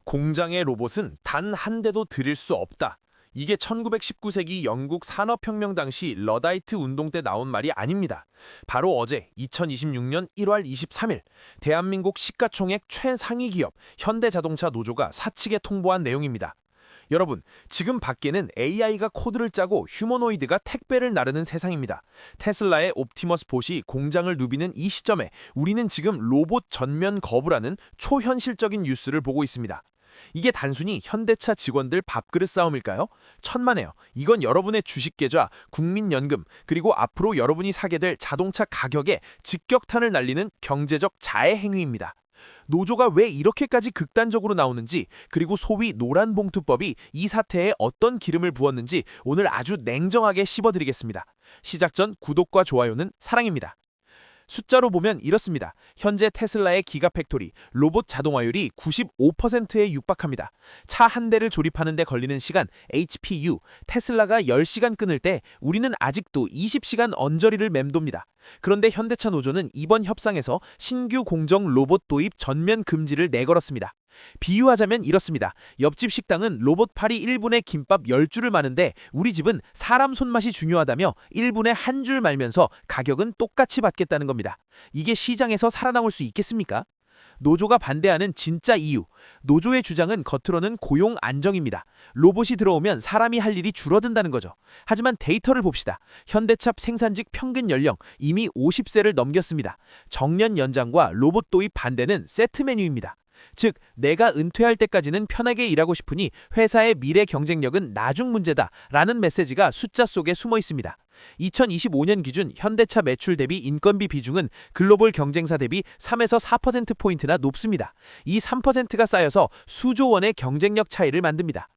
공장의 로봇은 단 한 대도 들일 수 없다. 이게 1919세기 영국 산업혁명 당시 러다이트 운동 때 나온 말이 아닙니다. 바로 어제 2026년 1월 23일 대한민국 시가총액 최상위 기업 현대자동차 노조가 사측에 통보한 내용입니다. 여러분, 지금 밖에는 AI가 코드를 짜고 휴머노이드가 택배를 나르는 세상입니다. 테슬라의 옵티머스 봇이 공장을 누비는 이 시점에 우리는 지금 로봇 전면 거부라는 초현실적인 뉴스를 보고 있습니다. 이게 단순히 현대차 직원들 밥그릇 싸움일까요? 천만에요. 이건 여러분의 주식계좌, 국민연금, 그리고 앞으로 여러분이 사게 될 자동차 가격에 직격탄을 날리는 경제적 자해 행위입니다. 노조가 왜 이렇게까지 극단적으로 나오는지, 그리고 소위 노란봉투법이 이 사태에 어떤 기름을 부었는지 오늘 아주 냉정하게 씹어드리겠습니다. 시작 전 구독과 좋아요는 사랑입니다. 숫자로 보면 이렇습니다. 현재 테슬라의 기가팩토리, 로봇 자동화율이 95%에 육박합니다. 차 한 대를 조립하는 데 걸리는 시간, HPU, 테슬라가 10시간 끊을 때 우리는 아직도 20시간 언저리를 맴돕니다. 그런데 현대차 노조는 이번 협상에서 신규 공정 로봇 도입 전면 금지를 내걸었습니다. 비유하자면 이렇습니다. 옆집 식당은 로봇팔이 1분에 김밥 10줄을 마는데 우리 집은 사람 손맛이 중요하다며 1분에 한 줄 말면서 가격은 똑같이 받겠다는 겁니다. 이게 시장에서 살아남을 수 있겠습니까? 노조가 반대하는 진짜 이유. 노조의 주장은 겉으로는 고용 안정입니다. 로봇이 들어오면 사람이 할 일이 줄어든다는 거죠. 하지만 데이터를 봅시다. 현대차 생산직 평균 연령 이미 50세를 넘겼습니다. 정년 연장과 로봇 도입 반대는 세트 메뉴입니다. 즉, 내가 은퇴할 때까지는 편하게 일하고 싶으니 회사의 미래 경쟁력은 나중 문제다라는 메시지가 숫자 속에 숨어 있습니다. 2025년 기준 현대차 매출 대비 인건비 비중은 글로벌 경쟁사 대비 3에서 4%포인트나 높습니다. 이 3%가 쌓여서 수조 원의 경쟁력 차이를 만듭니다.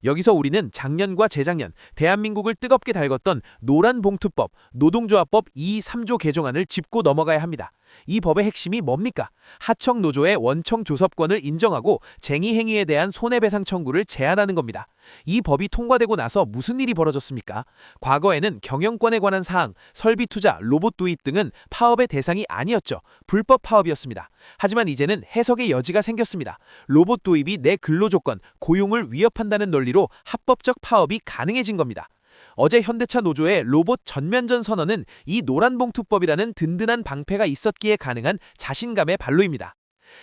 여기서 우리는 작년과 재작년 대한민국을 뜨겁게 달궜던 노란봉투법, 노동조합법 2, 3조 개정안을 짚고 넘어가야 합니다. 이 법의 핵심이 뭡니까? 하청 노조의 원청 조섭권을 인정하고 쟁의 행위에 대한 손해배상 청구를 제한하는 겁니다. 이 법이 통과되고 나서 무슨 일이 벌어졌습니까? 과거에는 경영권에 관한 사항, 설비 투자, 로봇 도입 등은 파업의 대상이 아니었죠. 불법 파업이었습니다. 하지만 이제는 해석의 여지가 생겼습니다. 로봇 도입이 내 근로조건, 고용을 위협한다는 논리로 합법적 파업이 가능해진 겁니다. 어제 현대차 노조의 로봇 전면전 선언은 이 노란봉투법이라는 든든한 방패가 있었기에 가능한 자신감의 발로입니다.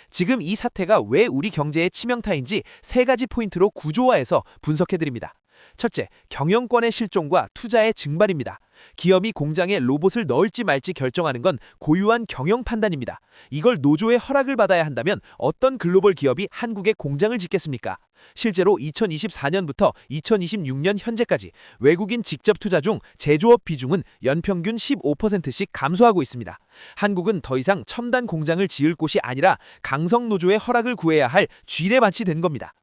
지금 이 사태가 왜 우리 경제의 치명타인지 세 가지 포인트로 구조화해서 분석해드립니다. 첫째, 경영권의 실종과 투자의 증발입니다. 기업이 공장에 로봇을 넣을지 말지 결정하는 건 고유한 경영 판단입니다. 이걸 노조의 허락을 받아야 한다면 어떤 글로벌 기업이 한국에 공장을 짓겠습니까? 실제로 2024년부터 2026년 현재까지 외국인 직접 투자 중 제조업 비중은 연평균 15%씩 감소하고 있습니다. 한국은 더 이상 첨단 공장을 지을 곳이 아니라 강성 노조의 허락을 구해야 할 쥐레밭이 된 겁니다.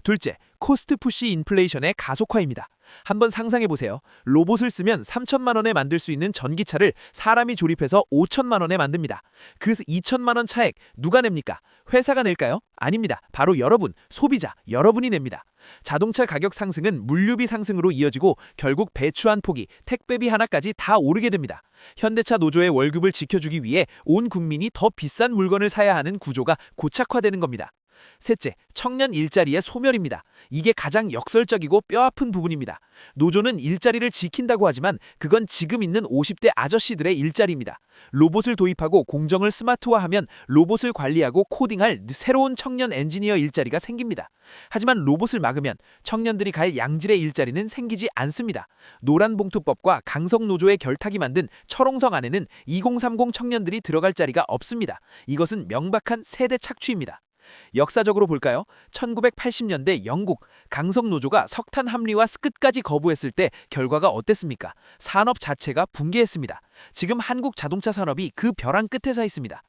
둘째, 코스트 푸시 인플레이션의 가속화입니다. 한번 상상해보세요. 로봇을 쓰면 3천만 원에 만들 수 있는 전기차를 사람이 조립해서 5천만 원에 만듭니다. 그 2천만 원 차액 누가 냅니까? 회사가 낼까요? 아닙니다. 바로 여러분, 소비자, 여러분이 냅니다. 자동차 가격 상승은 물류비 상승으로 이어지고 결국 배추 한 포기, 택배비 하나까지 다 오르게 됩니다. 현대차 노조의 월급을 지켜주기 위해 온 국민이 더 비싼 물건을 사야 하는 구조가 고착화되는 겁니다. 셋째, 청년 일자리의 소멸입니다. 이게 가장 역설적이고 뼈아픈 부분입니다. 노조는 일자리를 지킨다고 하지만 그건 지금 있는 50대 아저씨들의 일자리입니다. 로봇을 도입하고 공정을 스마트화하면 로봇을 관리하고 코딩할 새로운 청년 엔지니어 일자리가 생깁니다. 하지만 로봇을 막으면 청년들이 갈 양질의 일자리는 생기지 않습니다. 노란봉투법과 강성노조의 결탁이 만든 철옹성 안에는 2030 청년들이 들어갈 자리가 없습니다. 이것은 명백한 세대 착취입니다. 역사적으로 볼까요? 1980년대 영국 강성노조가 석탄 합리화 끝까지 거부했을 때 결과가 어땠습니까? 산업 자체가 붕괴했습니다. 지금 한국 자동차 산업이 그 벼랑 끝에 서 있습니다.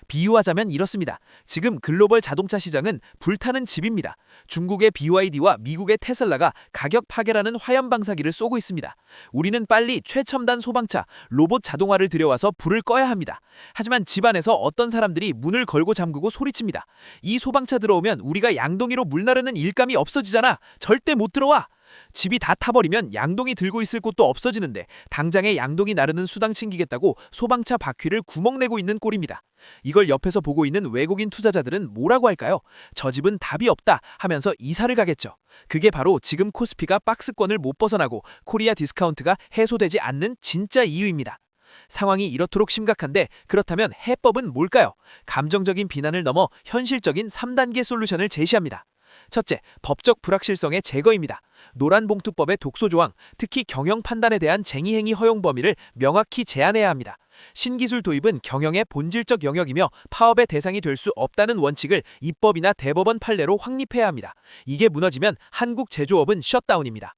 비유하자면 이렇습니다. 지금 글로벌 자동차 시장은 불타는 집입니다. 중국의 BYD와 미국의 테슬라가 가격 파괴라는 화염 방사기를 쏘고 있습니다. 우리는 빨리 최첨단 소방차, 로봇 자동화를 들여와서 불을 꺼야 합니다. 하지만 집안에서 어떤 사람들이 문을 걸고 잠그고 소리칩니다. 이 소방차 들어오면 우리가 양동이로 물 나르는 일감이 없어지잖아. 절대 못 들어와. 집이 다 타버리면 양동이 들고 있을 곳도 없어지는데 당장에 양동이 나르는 수당 챙기겠다고 소방차 바퀴를 구멍 내고 있는 꼴입니다. 이걸 옆에서 보고 있는 외국인 투자자들은 뭐라고 할까요? 저 집은 답이 없다 하면서 이사를 가겠죠. 그게 바로 지금 코스피가 박스권을 못 벗어나고 코리아 디스카운트가 해소되지 않는 진짜 이유입니다. 상황이 이렇도록 심각한데 그렇다면 해법은 뭘까요? 감정적인 비난을 넘어 현실적인 3단계 솔루션을 제시합니다. 첫째, 법적 불확실성의 제거입니다. 노란봉투법의 독소조항, 특히 경영 판단에 대한 쟁의행위 허용 범위를 명확히 제한해야 합니다. 신기술 도입은 경영의 본질적 영역이며 파업의 대상이 될 수 없다는 원칙을 입법이나 대법원 판례로 확립해야 합니다. 이게 무너지면 한국 제조업은 셧다운입니다.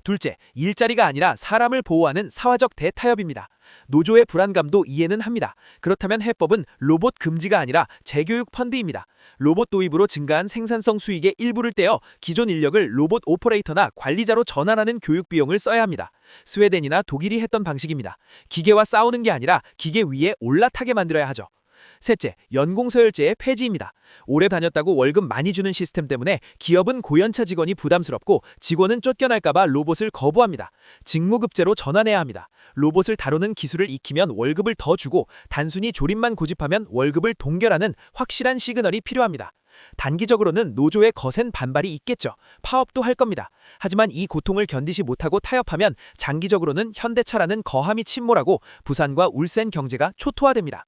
둘째, 일자리가 아니라 사람을 보호하는 사회적 대타협입니다. 노조의 불안감도 이해는 합니다. 그렇다면 해법은 로봇 금지가 아니라 재교육 펀드입니다. 로봇 도입으로 증가한 생산성 수익의 일부를 떼어 기존 인력을 로봇 오퍼레이터나 관리자로 전환하는 교육 비용을 써야 합니다. 스웨덴이나 독일이 했던 방식입니다. 기계와 싸우는 게 아니라 기계 위에 올라타게 만들어야 하죠. 셋째, 연공서열제의 폐지입니다. 오래 다녔다고 월급 많이 주는 시스템 때문에 기업은 고연차 직원이 부담스럽고 직원은 쫓겨날까봐 로봇을 거부합니다. 직무급제로 전환해야 합니다. 로봇을 다루는 기술을 익히면 월급을 더 주고 단순히 조립만 고집하면 월급을 동결하는 확실한 시그널이 필요합니다. 단기적으로는 노조의 거센 반발이 있겠죠. 파업도 할 겁니다. 하지만 이 고통을 견디지 못하고 타협하면 장기적으로는 현대차라는 거함이 침몰하고 부산과 울산 경제가 초토화됩니다.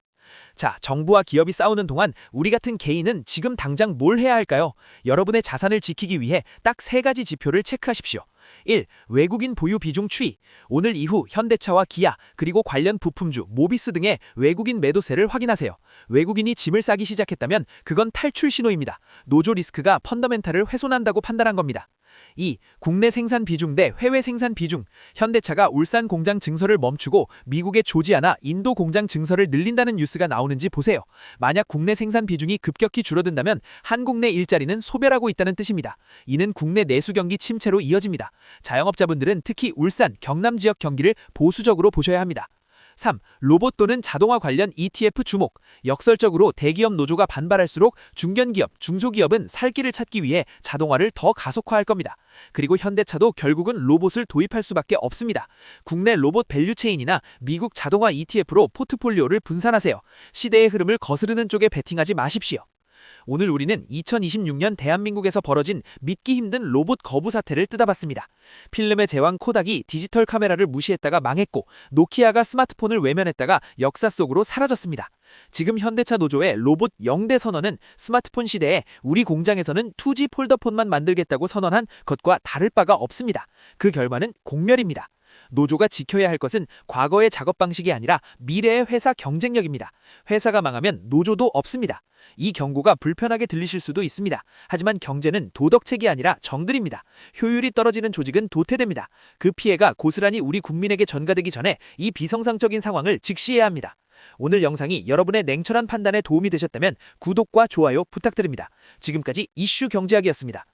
자, 정부와 기업이 싸우는 동안 우리 같은 개인은 지금 당장 뭘 해야 할까요? 여러분의 자산을 지키기 위해 딱 3가지 지표를 체크하십시오. 1. 외국인 보유 비중 추이. 오늘 이후 현대차와 기아, 그리고 관련 부품주, 모비스 등의 외국인 매도세를 확인하세요. 외국인이 짐을 싸기 시작했다면 그건 탈출 신호입니다. 노조 리스크가 펀더멘탈을 훼손한다고 판단한 겁니다. 2. 국내 생산 비중 대 해외 생산 비중. 현대차가 울산 공장 증설을 멈추고 미국의 조지아나 인도 공장 증설을 늘린다는 뉴스가 나오는지 보세요. 만약 국내 생산 비중이 급격히 줄어든다면 한국 내 일자리는 소멸하고 있다는 뜻입니다. 이는 국내 내수 경기 침체로 이어집니다. 자영업자분들은 특히 울산, 경남 지역 경기를 보수적으로 보셔야 합니다. 3. 로봇 또는 자동화 관련 ETF 주목. 역설적으로 대기업 노조가 반발할수록 중견기업, 중소기업은 살 길을 찾기 위해 자동화를 더 가속화할 겁니다. 그리고 현대차도 결국은 로봇을 도입할 수밖에 없습니다. 국내 로봇 밸류체인이나 미국 자동화 ETF로 포트폴리오를 분산하세요. 시대의 흐름을 거스르는 쪽에 베팅하지 마십시오. 오늘 우리는 2026년 대한민국에서 벌어진 믿기 힘든 로봇 거부 사태를 뜯어봤습니다. 필름의 제왕 코닥이 디지털 카메라를 무시했다가 망했고 노키아가 스마트폰을 외면했다가 역사 속으로 사라졌습니다. 지금 현대차 노조의 로봇 0대 선언은 스마트폰 시대에 우리 공장에서는 2G 폴더폰만 만들겠다고 선언한 것과 다를 바가 없습니다. 그 결과는 공멸입니다. 노조가 지켜야 할 것은 과거의 작업 방식이 아니라 미래의 회사 경쟁력입니다. 회사가 망하면 노조도 없습니다. 이 경고가 불편하게 들리실 수도 있습니다. 하지만 경제는 도덕책이 아니라 정글입니다. 효율이 떨어지는 조직은 도태됩니다. 그 피해가 고스란히 우리 국민에게 전가되기 전에 이 비정상적인 상황을 직시해야 합니다. 오늘 영상이 여러분의 냉철한 판단에 도움이 되셨다면 구독과 좋아요 부탁드립니다. 지금까지 이슈 경제학이었습니다.